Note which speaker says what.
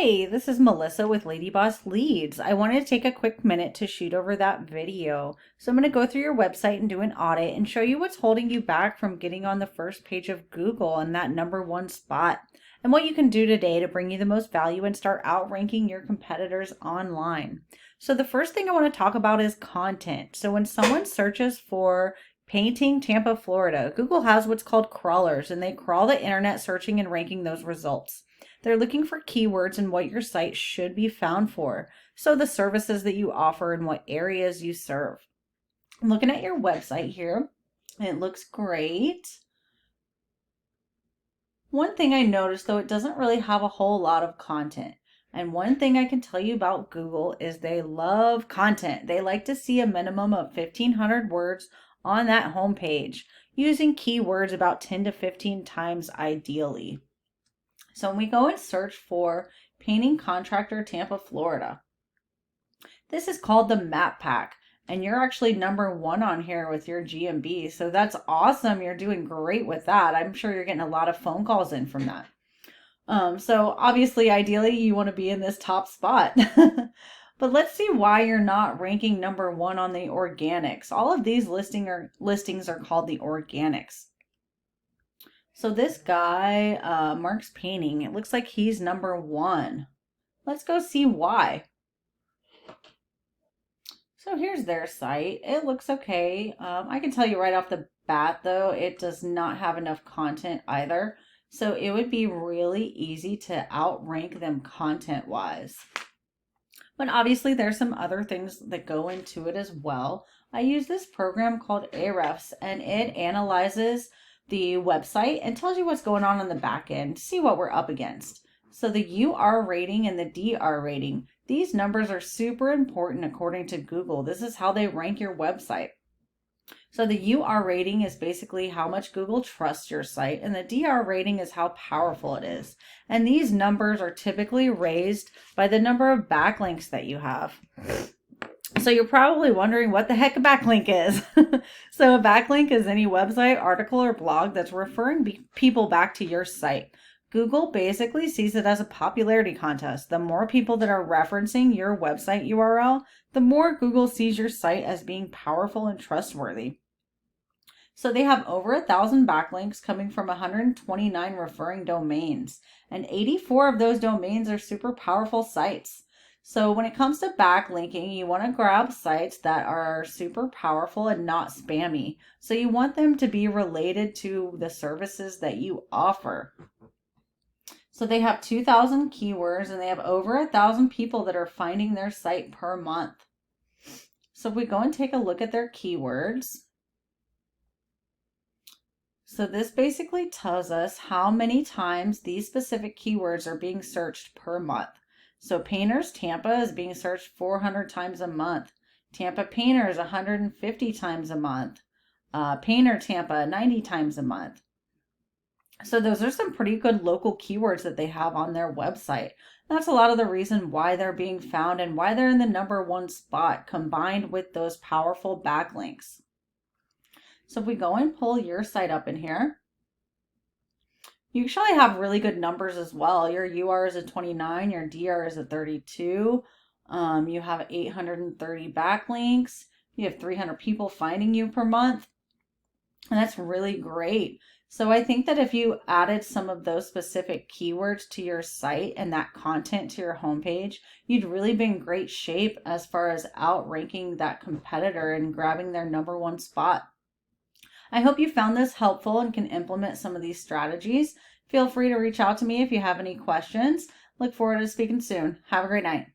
Speaker 1: Hey, this is Melissa with Lady Boss Leads. I wanted to take a quick minute to shoot over that video. So I'm going to go through your website and do an audit and show you what's holding you back from getting on the first page of Google and that #1 spot, and what you can do today to bring you the most value and start outranking your competitors online. So the first thing I want to talk about is content. So when someone searches for painting Tampa, Florida, Google has what's called crawlers, and they crawl the internet searching and ranking those results. They're looking for keywords and what your site should be found for. So the services that you offer and what areas you serve. I'm looking at your website here. It looks great. One thing I noticed though, it doesn't really have a whole lot of content. And one thing I can tell you about Google is they love content. They like to see a minimum of 1,500 words on that homepage, using keywords about 10 to 15 times ideally. So when we go and search for painting contractor Tampa, Florida, this is called the map pack, and you're actually #1 on here with your GMB. So that's awesome. You're doing great with that. I'm sure you're getting a lot of phone calls in from that. So obviously, ideally, you want to be in this top spot. But let's see why you're not ranking #1 on the organics. All of these listings are called the organics. So this guy, Mark's Painting, it looks like he's #1. Let's go see why. So here's their site. It looks okay. I can tell you right off the bat, though, it does not have enough content either. So it would be really easy to outrank them content-wise. But obviously there's some other things that go into it as well. I use this program called Ahrefs, and it analyzes the website and tells you what's going on the back end, see what we're up against. So the UR rating and the DR rating, these numbers are super important according to Google. This is how they rank your website. So the UR rating is basically how much Google trusts your site, and the DR rating is how powerful it is. And these numbers are typically raised by the number of backlinks that you have. So you're probably wondering what the heck a backlink is. So a backlink is any website, article, or blog that's referring people back to your site. Google basically sees it as a popularity contest. The more people that are referencing your website URL, the more Google sees your site as being powerful and trustworthy. So they have over 1,000 backlinks coming from 129 referring domains, and 84 of those domains are super powerful sites. So when it comes to backlinking, you want to grab sites that are super powerful and not spammy. So you want them to be related to the services that you offer. So they have 2,000 keywords, and they have over 1,000 people that are finding their site per month. So if we go and take a look at their keywords, so this basically tells us how many times these specific keywords are being searched per month. So Painters Tampa is being searched 400 times a month. Tampa Painters 150 times a month. Painter Tampa 90 times a month. So those are some pretty good local keywords that they have on their website. That's a lot of the reason why they're being found and why they're in the #1 spot, combined with those powerful backlinks. So if we go and pull your site up in here, you actually have really good numbers as well. Your UR is a 29, your DR is a 32. You have 830 backlinks. You have 300 people finding you per month. And that's really great. So I think that if you added some of those specific keywords to your site and that content to your homepage, you'd really be in great shape as far as outranking that competitor and grabbing their #1 spot. I hope you found this helpful and can implement some of these strategies. Feel free to reach out to me if you have any questions. Look forward to speaking soon. Have a great night.